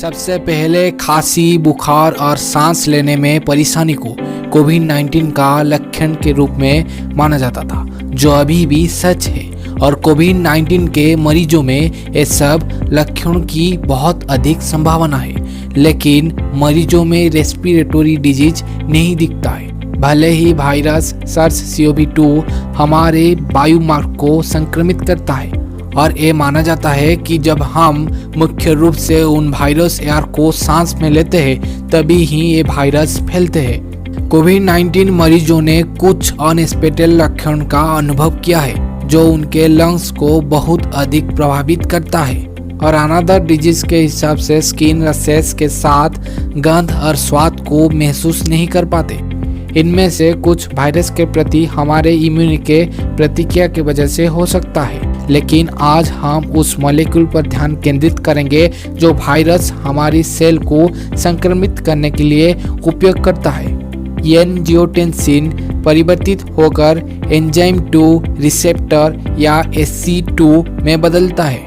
सबसे पहले खांसी, बुखार और सांस लेने में परेशानी को कोविड-19 का लक्षण के रूप में माना जाता था, जो अभी भी सच है। और कोविड-19 के मरीजों में ये सब लक्षणों की बहुत अधिक संभावना है, लेकिन मरीजों में रेस्पिरेटरी डिजीज नहीं दिखता है। भले ही वायरस SARS-CoV-2 हमारे वायुमार्ग को संक्रमित करता है, और ये माना जाता है कि जब हम मुख्य रूप से उन वायरस एयर को सांस में लेते हैं तभी ही ये वायरस फैलते हैं। कोविड-19 मरीजों ने कुछ अनएक्सपेक्टेड लक्षण का अनुभव किया है, जो उनके लंग्स को बहुत अधिक प्रभावित करता है। और अनदर डिजीज के हिसाब से स्किन रैशेस के साथ गंध और स्वाद को महसूस नहीं कर पाते। इनमें से कुछ वायरस के प्रति हमारे इम्यूनिटी के प्रतिक्रिया की वजह से हो सकता है, लेकिन आज हम उस मॉलिक्यूल पर ध्यान केंद्रित करेंगे जो वायरस हमारी सेल को संक्रमित करने के लिए उपयोग करता है। एंजियोटेंसिन परिवर्तित होकर एंजाइम 2 रिसेप्टर या SC2 में बदलता है।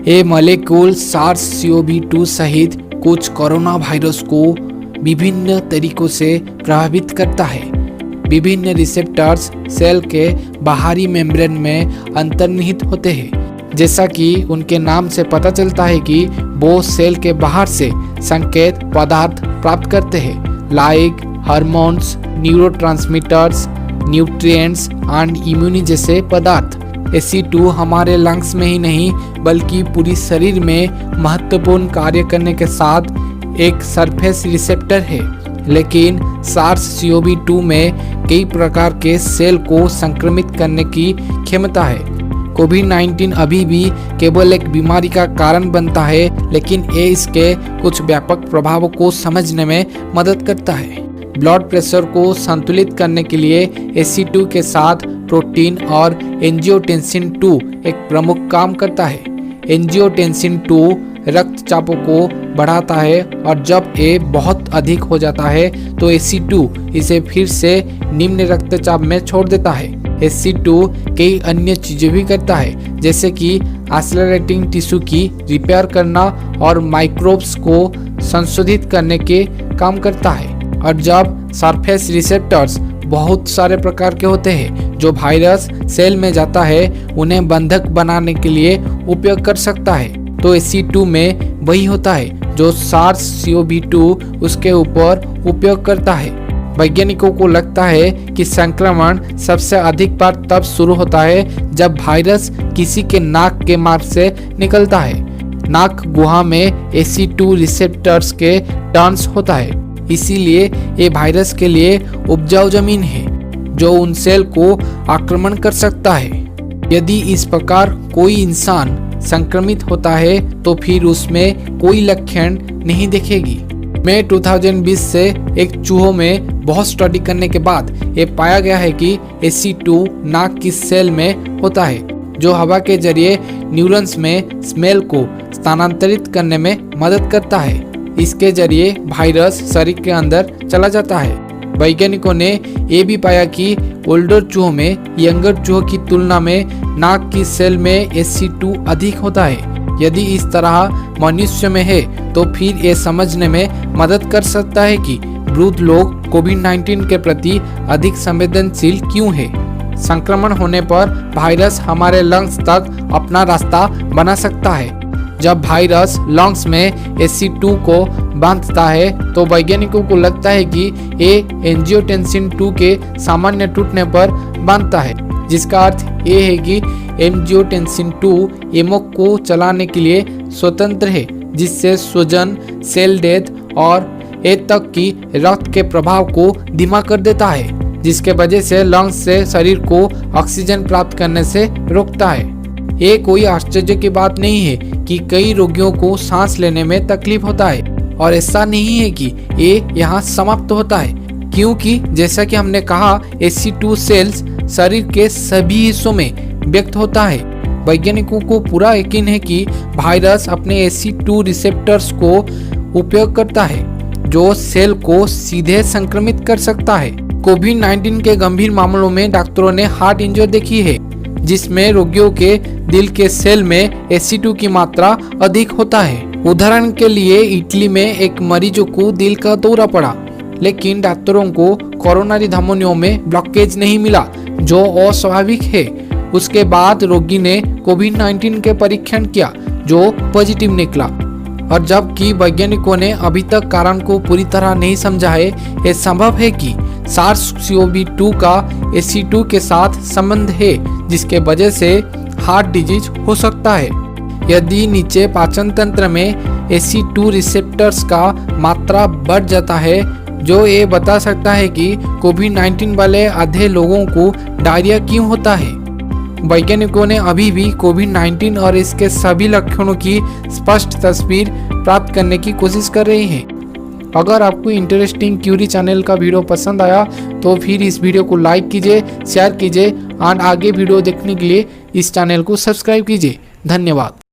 ये मॉलिक्यूल SARS-CoV-2 सहित कुछ कोरोना वायरस को विभिन्न तरीकों से प्रभावित करता है। विभिन्न रिसेप्टर्स सेल के बाहरी मेम्ब्रेन में अंतर्निहित होते हैं, जैसा कि उनके नाम से पता चलता है कि वो सेल के बाहर से संकेत पदार्थ प्राप्त करते हैं, like hormones, neurotransmitters, nutrients and immune जैसे पदार्थ। SC2 हमारे लंग्स में ही नहीं बल्कि पूरी शरीर में महत्वपूर्ण कार्य करने के साथ एक सरफेस रिसेप्टर है, लेकिन SARS-CoV-2 में कई प्रकार के सेल को संक्रमित करने की क्षमता है। कोविड-19 अभी भी केवल एक बीमारी का कारण बनता है, लेकिन ये इसके कुछ व्यापक प्रभावों को समझने में मदद करता है। ब्लड प्रेशर को संतुलित करने के लिए SC2 के साथ प्रोटीन और एंजियोटेंसिन 2 एक प्रमुख काम करता है। एंजियोटेंसिन 2 रक्तचापों को बढ़ाता है, और जब ये बहुत अधिक हो जाता है तो SC2 इसे फिर से निम्न रक्तचाप में छोड़ देता है। SC2 कई अन्य चीजें भी करता है, जैसे कि एक्सेलरेटिंग टिश्यू की रिपेयर करना और माइक्रोब्स को संशोधित करने के काम करता है। और जब सरफेस रिसेप्टर्स बहुत सारे प्रकार के होते हैं जो वायरस सेल में जाता है, उन्हें बंधक बनाने के लिए उपयोग कर सकता है, तो SC2 में वही होता है जो SARS-CoV-2 उसके ऊपर उपयोग करता है। वैज्ञानिकों को लगता है कि संक्रमण सबसे अधिक बार तब शुरू होता है जब वायरस किसी के नाक के मार्ग से निकलता है। नाक गुहा में SC2 रिसेप्टर्स के टर्न्स होता है, इसीलिए ये वायरस के लिए उपजाऊ जमीन है जो उन सेल को आक्रमण कर सकता है। यदि इस प्रकार कोई इंसान संक्रमित होता है तो फिर उसमें कोई लक्षण नहीं दिखेगी। मई 2020 से एक चूहों में बहुत स्टडी करने के बाद ये पाया गया है कि SC2 नाक की सेल में होता है, जो हवा के जरिए न्यूरॉन्स में स्मेल को स्थानांतरित करने में मदद करता है। इसके जरिए वायरस शरीर के अंदर चला जाता है। वैज्ञानिकों ने ये भी पाया कि ओल्डर चूहों में यंगर चूहों की तुलना में नाक की सेल में SC2 अधिक होता है। यदि इस तरह मनुष्य में है तो फिर ये समझने में मदद कर सकता है कि वृद्ध लोग कोविड-19 के प्रति अधिक संवेदनशील क्यों है। संक्रमण होने पर वायरस हमारे लंग्स तक अपना रास्ता बना सकता है। जब वायरस लंग्स में SC2 को बांधता है तो वैज्ञानिकों को लगता है कि ये एंजियोटेंसिन 2 के सामान्य टूटने पर बांधता है, जिसका अर्थ ये है कि एंजियोटेंसिन 2 एमओ को चलाने के लिए स्वतंत्र है, जिससे सूजन, सेल डेथ और ए तक की रक्त के प्रभाव को धीमा कर देता है, जिसके वजह से लंग्स से शरीर को ऑक्सीजन प्राप्त करने से रोकता है। ये कोई आश्चर्य की बात नहीं है कि कई रोगियों को सांस लेने में तकलीफ होता है, और ऐसा नहीं है कि ये यहाँ समाप्त होता है, क्योंकि जैसा कि हमने कहा SC2 सेल्स शरीर के सभी हिस्सों में व्यक्त होता है। वैज्ञानिकों को पूरा यकीन है कि वायरस अपने SC2 रिसेप्टर्स को उपयोग करता है, जो सेल को सीधे संक्रमित कर सकता है। कोविड-19 के गंभीर मामलों में डॉक्टरों ने हार्ट इंजरी देखी है, जिसमें रोगियों के दिल के सेल में Ace2 की मात्रा अधिक होता है। उदाहरण के लिए इटली में एक मरीजों को दिल का दौरा पड़ा, लेकिन डॉक्टरों को कोरोनरी धमनियों में ब्लॉकेज नहीं मिला, जो अस्वाभाविक है। उसके बाद रोगी ने कोविड-19 के परीक्षण किया, जो पॉजिटिव निकला। और जबकि वैज्ञानिकों ने अभी तक कारण को पूरी तरह नहीं समझा है, यह संभव है कि SARS-CoV-2 का Ace2 के साथ संबंध है, जिसके वजह से हार्ट डिजीज हो सकता है। यदि नीचे पाचन तंत्र में Ace2 रिसेप्टर्स का मात्रा बढ़ जाता है, जो ये बता सकता है कि कोविड-19 वाले आधे लोगों को डायरिया क्यों होता है। वैज्ञानिकों ने अभी भी कोविड-19 और इसके सभी लक्षणों की स्पष्ट तस्वीर प्राप्त करने की कोशिश कर रहे हैं। अगर आपको इंटरेस्टिंग क्यूरी चैनल का वीडियो पसंद आया तो फिर इस वीडियो को लाइक कीजिए, शेयर कीजिए और आगे वीडियो देखने के लिए इस चैनल को सब्सक्राइब कीजिए। धन्यवाद।